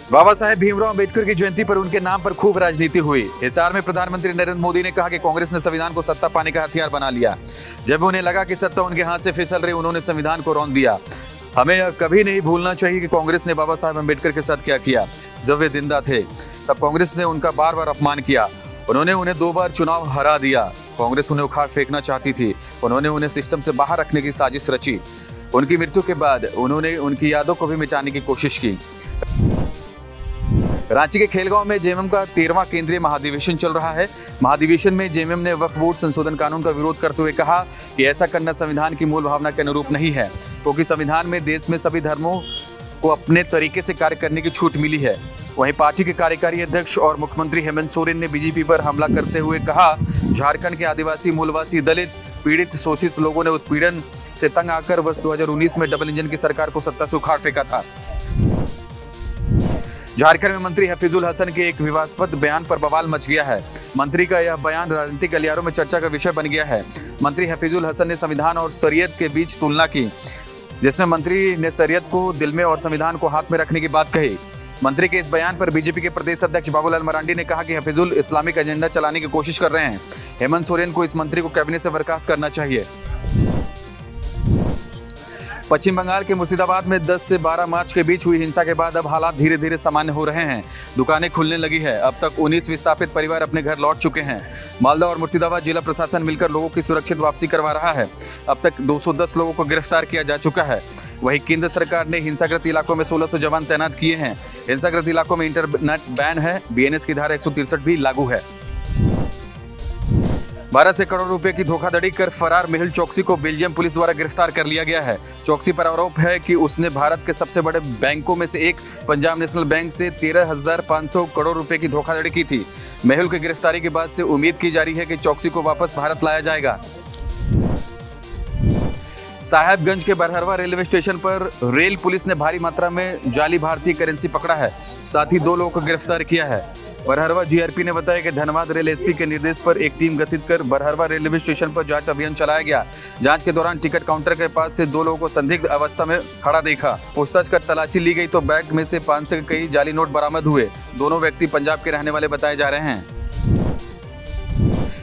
बाबा साहेब भीमराव अम्बेडकर की जयंती पर उनके नाम पर खूब राजनीति हुई। हिसार में प्रधानमंत्री नरेंद्र मोदी ने कहा कि कांग्रेस ने संविधान को सत्ता पाने का हथियार बना लिया। जब उन्हें लगा कि सत्ता उनके हाथ से फिसल रही, उन्होंने संविधान को रौंद दिया। हमें यह कभी नहीं भूलना चाहिए कि कांग्रेस ने बाबा साहेब अम्बेडकर के साथ क्या किया। जब वे जिंदा थे तब कांग्रेस ने उनका बार बार अपमान किया। उन्होंने उन्हें 2 बार चुनाव हरा दिया। कांग्रेस उन्हें उखाड़ फेंकना चाहती थी। उन्होंने उन्हें सिस्टम से बाहर रखने की साजिश रची। उनकी मृत्यु के बाद उन्होंने उनकी यादों को भी मिटाने की कोशिश की। रांची के खेलगांव में जेएमएम का 13वां केंद्रीय महाधिवेशन चल रहा है। महाधिवेशन में जेएमएम ने वक्फ बोर्ड संशोधन कानून का विरोध करते हुए कहा कि ऐसा करना संविधान की मूल भावना के अनुरूप नहीं है, क्योंकि संविधान में देश में सभी धर्मों को अपने तरीके से कार्य करने की छूट मिली है। वहीं पार्टी के कार्यकारी अध्यक्ष और मुख्यमंत्री हेमंत सोरेन ने बीजेपी पर हमला करते हुए कहा, झारखंड के आदिवासी, मूलवासी, दलित, पीड़ित, शोषित लोगों ने उत्पीड़न से तंग आकर वर्ष 2019 में डबल इंजन की सरकार को सत्ता से उखाड़ फेंका था। झारखंड में मंत्री हफीजुल हसन के एक विवादास्पद बयान पर बवाल मच गया है। मंत्री का यह बयान राजनीतिक गलियारों में चर्चा का विषय बन गया है। मंत्री हफीजुल हसन ने संविधान और शरीयत के बीच तुलना की, जिसमें मंत्री ने शरीयत को दिल में और संविधान को हाथ में रखने की बात कही। मंत्री के इस बयान पर बीजेपी के प्रदेश अध्यक्ष बाबूलाल मरांडी ने कहा कि हफीजुल इस्लामिक एजेंडा चलाने की कोशिश कर रहे हैं। हेमंत सोरेन को इस मंत्री को कैबिनेट से बर्खास्त करना चाहिए। पश्चिम बंगाल के मुर्शिदाबाद में 10 से 12 मार्च के बीच हुई हिंसा के बाद अब हालात धीरे धीरे सामान्य हो रहे हैं। दुकानें खुलने लगी है। अब तक 19 विस्थापित परिवार अपने घर लौट चुके हैं। मालदा और मुर्शिदाबाद जिला प्रशासन मिलकर लोगों की सुरक्षित वापसी करवा रहा है। अब तक 210 लोगों को गिरफ्तार किया जा चुका है। वहीं केंद्र सरकार ने हिंसाग्रस्त इलाकों में 1600 जवान तैनात किए हैं। हिंसाग्रस्त इलाकों में इंटरनेट बैन है। बीएनएस की धारा 163 भी लागू है। भारत से करोड़ों रुपए की धोखाधड़ी कर फरार मेहुल चोकसी को बेल्जियम पुलिस द्वारा गिरफ्तार कर लिया गया है। चोकसी पर आरोप है कि उसने भारत के सबसे बड़े बैंकों में से एक पंजाब नेशनल बैंक से 13,500 करोड़ रुपए की धोखाधड़ी की थी। मेहुल की गिरफ्तारी के बाद से उम्मीद की जा रही है कि चोकसी को वापस भारत लाया जाएगा। साहेबगंज के बरहरवा रेलवे स्टेशन पर रेल पुलिस ने भारी मात्रा में जाली भारतीय करेंसी पकड़ा है। साथ ही 2 लोगों को गिरफ्तार किया है। बरहरवा जीआरपी ने बताया कि धनबाद रेल एसपी के निर्देश पर एक टीम गठित कर बरहरवा रेलवे स्टेशन पर जांच अभियान चलाया गया। जांच के दौरान टिकट काउंटर के पास से 2 लोगों को संदिग्ध अवस्था में खड़ा देखा। पूछताछ कर तलाशी ली गई तो बैग में से 5 से कई जाली नोट बरामद हुए। दोनों व्यक्ति पंजाब के रहने वाले बताए जा रहे हैं।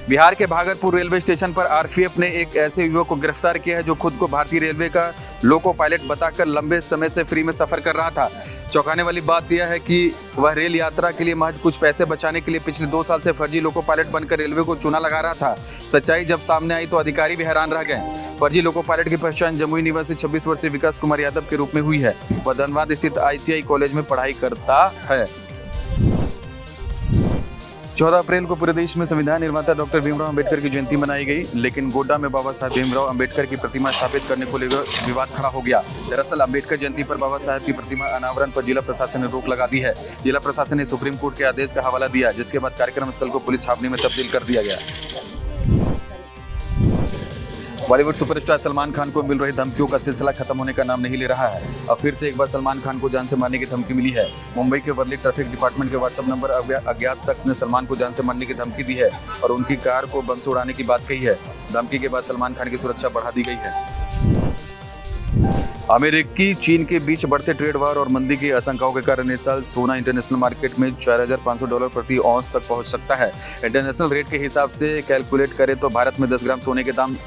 बिहार के भागलपुर रेलवे स्टेशन पर आरपीएफ ने एक ऐसे युवक को गिरफ्तार किया है जो खुद को भारतीय रेलवे का लोको पायलट बताकर लंबे समय से फ्री में सफर कर रहा था। चौंकाने वाली बात यह है कि वह रेल यात्रा के लिए महज कुछ पैसे बचाने के लिए पिछले 2 साल से फर्जी लोको पायलट बनकर रेलवे को चूना लगा रहा था। सच्चाई जब सामने आई तो अधिकारी भी हैरान रह गए। फर्जी लोको पायलट की पहचान जमुई निवासी 26 वर्षीय विकास कुमार यादव के रूप में हुई है। वह धनबाद स्थित ITI कॉलेज में पढ़ाई करता है। 14 अप्रैल को पूरे देश में संविधान निर्माता डॉक्टर भीमराव अम्बेडकर की जयंती मनाई गई, लेकिन गोड्डा में बाबा साहेब भीमराव अम्बेडकर की प्रतिमा स्थापित करने को लेकर विवाद खड़ा हो गया। दरअसल अम्बेडकर जयंती पर बाबा साहेब की प्रतिमा अनावरण पर जिला प्रशासन ने रोक लगा दी है। जिला प्रशासन ने सुप्रीम कोर्ट के आदेश का हवाला दिया, जिसके बाद कार्यक्रम स्थल को पुलिस छावनी में तब्दील कर दिया गया। बॉलीवुड सुपरस्टार सलमान खान को मिल रही धमकियों का सिलसिला खत्म होने का नाम नहीं ले रहा है। अब फिर से एक बार सलमान खान को जान से मारने की धमकी मिली है। मुंबई के वर्ली ट्रैफिक डिपार्टमेंट के व्हाट्सएप नंबर अज्ञात शख्स ने सलमान को जान से मारने की धमकी दी है और उनकी कार को बम से उड़ाने की बात कही है। धमकी के बाद सलमान खान की सुरक्षा बढ़ा दी गई है। अमेरिकी चीन के बीच बढ़ते ट्रेड वार और मंदी की आशंकाओं के कारण इस साल सोना इंटरनेशनल मार्केट में $4,500 प्रति औंस तक पहुंच सकता है। इंटरनेशनल रेट के हिसाब से कैलकुलेट करें तो भारत में 10 ग्राम सोने के दाम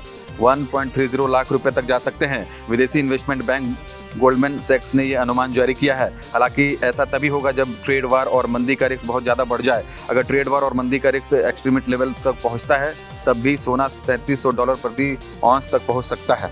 1.30 लाख रुपए तक जा सकते हैं। विदेशी इन्वेस्टमेंट बैंक गोल्डमैन सैक्स ने यह अनुमान जारी किया है। हालांकि ऐसा तभी होगा जब ट्रेड वार और मंदी का रिस्क बहुत ज़्यादा बढ़ जाए। अगर ट्रेड वार और मंदी का रिस्क एक्सट्रीमिट लेवल तक पहुंचता है तब भी सोना $3,700 प्रति औंस तक पहुंच सकता है।